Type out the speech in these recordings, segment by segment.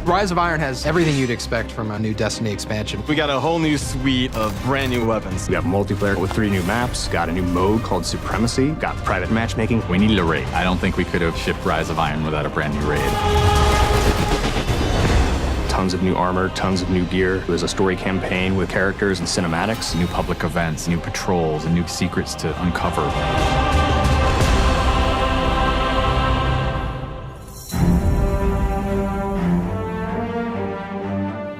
Rise of Iron has everything you'd expect from a new Destiny expansion. We got a whole new suite of brand new weapons. We have multiplayer with 3 new maps, got a new mode called Supremacy, got private matchmaking. We needed a raid. I don't think we could have shipped Rise of Iron without a brand new raid. Tons of new armor, tons of new gear. There's a story campaign with characters and cinematics. New public events, new patrols, and new secrets to uncover.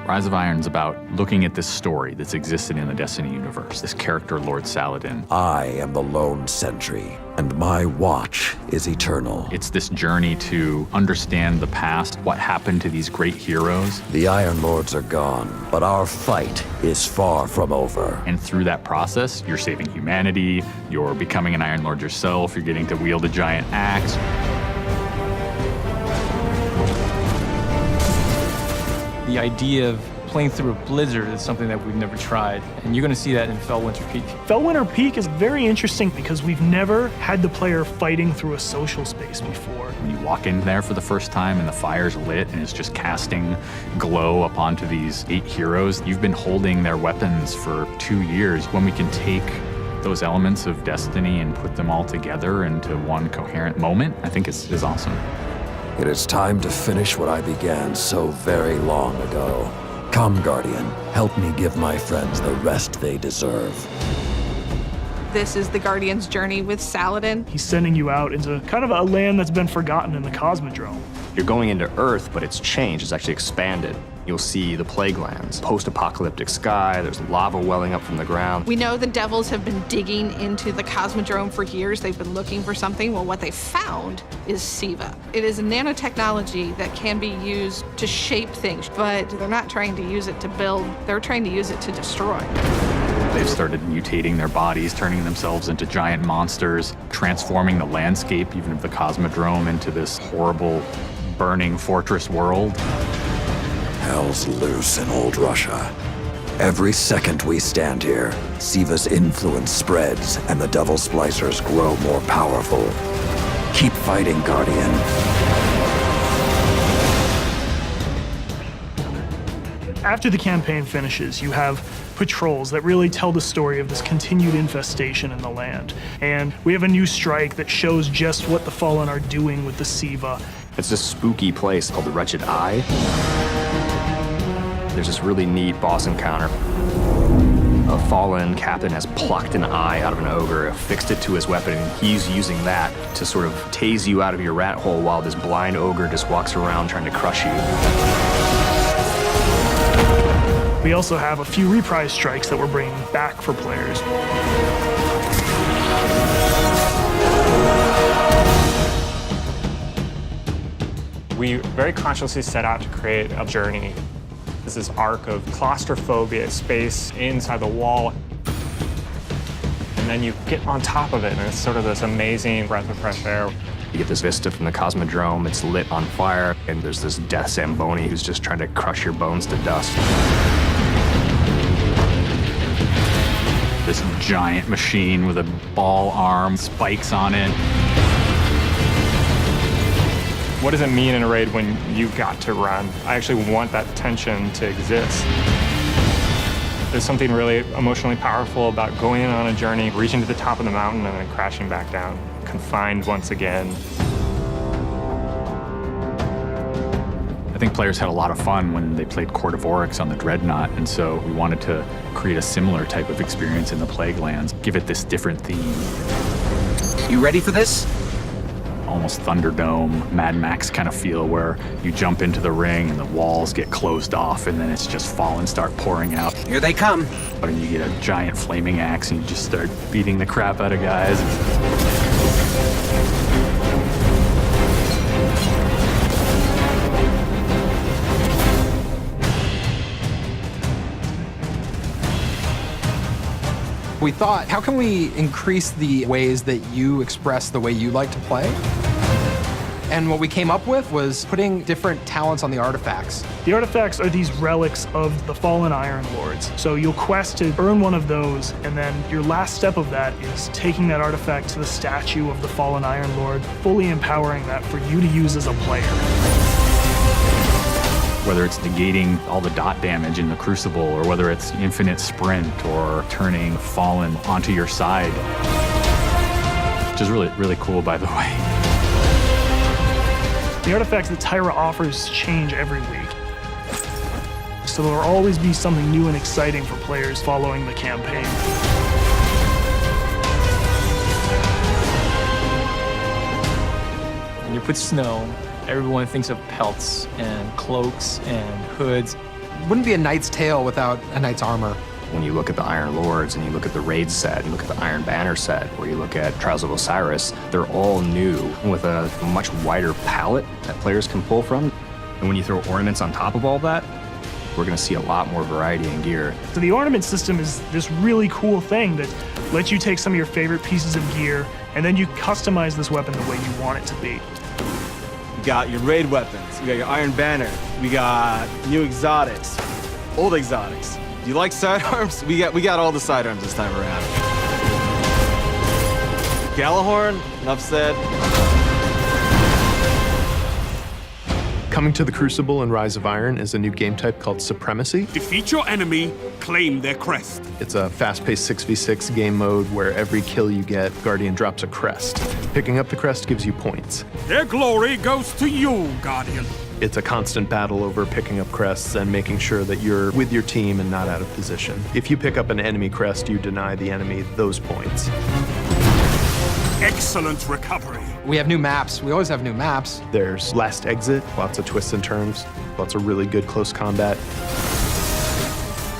Rise of Iron is about looking at this story that's existed in the Destiny universe, this character, Lord Saladin. I am the lone sentry, and my watch is eternal. It's this journey to understand the past, what happened to these great heroes. The Iron Lords are gone, but our fight is far from over. And through that process, you're saving humanity, you're becoming an Iron Lord yourself, you're getting to wield a giant axe. The idea of playing through a blizzard is something that we've never tried, and you're going to see that in Fellwinter Peak. Fellwinter Peak is very interesting because we've never had the player fighting through a social space before. When you walk in there for the first time and the fire's lit and it's just casting glow up onto these 8 heroes, you've been holding their weapons for 2 years. When we can take those elements of Destiny and put them all together into one coherent moment, I think is awesome. It is time to finish what I began so very long ago. Come, Guardian, help me give my friends the rest they deserve. This is the Guardian's journey with Saladin. He's sending you out into kind of a land that's been forgotten in the Cosmodrome. You're going into Earth, but it's changed, it's actually expanded. You'll see the plague lands, post-apocalyptic sky, there's lava welling up from the ground. We know the Devils have been digging into the Cosmodrome for years. They've been looking for something. Well, what they found is Siva. It is a nanotechnology that can be used to shape things, but they're not trying to use it to build, they're trying to use it to destroy. They've started mutating their bodies, turning themselves into giant monsters, transforming the landscape, even of the Cosmodrome, into this horrible, burning fortress world. Hell's loose in old Russia. Every second we stand here, Siva's influence spreads and the Devil Splicers grow more powerful. Keep fighting, Guardian. After the campaign finishes, you have patrols that really tell the story of this continued infestation in the land. And we have a new strike that shows just what the Fallen are doing with the Siva. It's this spooky place called the Wretched Eye. There's this really neat boss encounter. A fallen captain has plucked an eye out of an ogre, affixed it to his weapon, and he's using that to sort of tase you out of your rat hole while this blind ogre just walks around trying to crush you. We also have a few reprise strikes that we're bringing back for players. We very consciously set out to create a journey. This is arc of claustrophobia, space inside the wall. And then you get on top of it, and it's sort of this amazing breath of fresh air. You get this vista from the Cosmodrome, it's lit on fire, and there's this death Zamboni who's just trying to crush your bones to dust. This giant machine with a ball arm, spikes on it. What does it mean in a raid when you've got to run? I actually want that tension to exist. There's something really emotionally powerful about going on a journey, reaching to the top of the mountain, and then crashing back down, confined once again. I think players had a lot of fun when they played Court of Oryx on the Dreadnought, and so we wanted to create a similar type of experience in the Plague Lands, give it this different theme. You ready for this? Almost Thunderdome, Mad Max kind of feel, where you jump into the ring and the walls get closed off and then it's just fallen start pouring out. Here they come. And you get a giant flaming axe and you just start beating the crap out of guys. We thought, how can we increase the ways that you express the way you like to play? And what we came up with was putting different talents on the artifacts. The artifacts are these relics of the fallen Iron Lords. So you'll quest to earn one of those, and then your last step of that is taking that artifact to the statue of the fallen Iron Lord, fully empowering that for you to use as a player. Whether it's negating all the dot damage in the Crucible, or whether it's infinite sprint, or turning Fallen onto your side. Which is really, really cool, by the way. The artifacts that Tyra offers change every week. So there'll always be something new and exciting for players following the campaign. When you put snow, everyone thinks of pelts and cloaks and hoods. Wouldn't be a knight's tale without a knight's armor. When you look at the Iron Lords and you look at the Raid set, and you look at the Iron Banner set, or you look at Trials of Osiris, they're all new with a much wider palette that players can pull from. And when you throw ornaments on top of all that, we're going to see a lot more variety in gear. So the ornament system is this really cool thing that lets you take some of your favorite pieces of gear and then you customize this weapon the way you want it to be. You got your raid weapons, you got your Iron Banner, we got new exotics, old exotics. Do you like sidearms? We got all the sidearms this time around. Gjallarhorn, enough said. Coming to the Crucible in Rise of Iron is a new game type called Supremacy. Defeat your enemy, claim their crest. It's a fast-paced 6v6 game mode where every kill you get, Guardian drops a crest. Picking up the crest gives you points. Their glory goes to you, Guardian. It's a constant battle over picking up crests and making sure that you're with your team and not out of position. If you pick up an enemy crest, you deny the enemy those points. Excellent recovery. We have new maps. We always have new maps. There's Last Exit, lots of twists and turns, lots of really good close combat.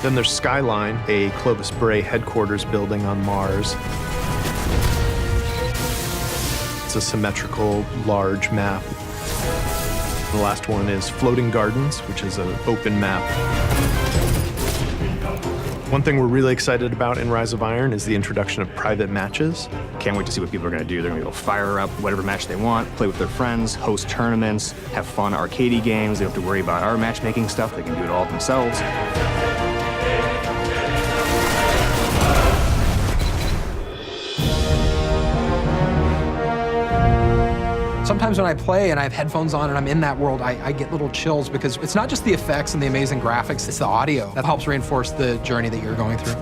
Then there's Skyline, a Clovis Bray headquarters building on Mars. It's a symmetrical, large map. The last one is Floating Gardens, which is an open map. One thing we're really excited about in Rise of Iron is the introduction of private matches. Can't wait to see what people are going to do. They're going to go fire up whatever match they want, play with their friends, host tournaments, have fun arcadey games. They don't have to worry about our matchmaking stuff. They can do it all themselves. Sometimes when I play and I have headphones on and I'm in that world, I get little chills because it's not just the effects and the amazing graphics, it's the audio that helps reinforce the journey that you're going through.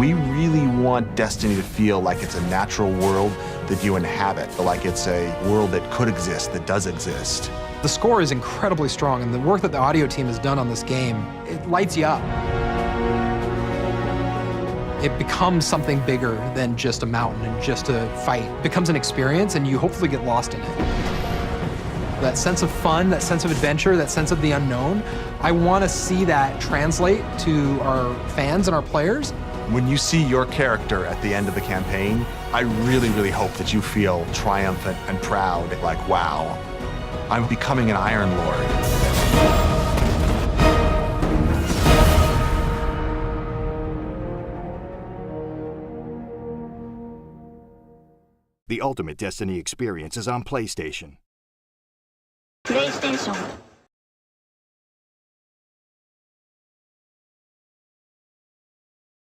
We really want Destiny to feel like it's a natural world that you inhabit, like it's a world that could exist, that does exist. The score is incredibly strong, and the work that the audio team has done on this game, it lights you up. It becomes something bigger than just a mountain and just a fight. It becomes an experience, and you hopefully get lost in it. That sense of fun, that sense of adventure, that sense of the unknown, I want to see that translate to our fans and our players. When you see your character at the end of the campaign, I really, really hope that you feel triumphant and proud, like, wow, I'm becoming an Iron Lord. The ultimate Destiny experience is on PlayStation. PlayStation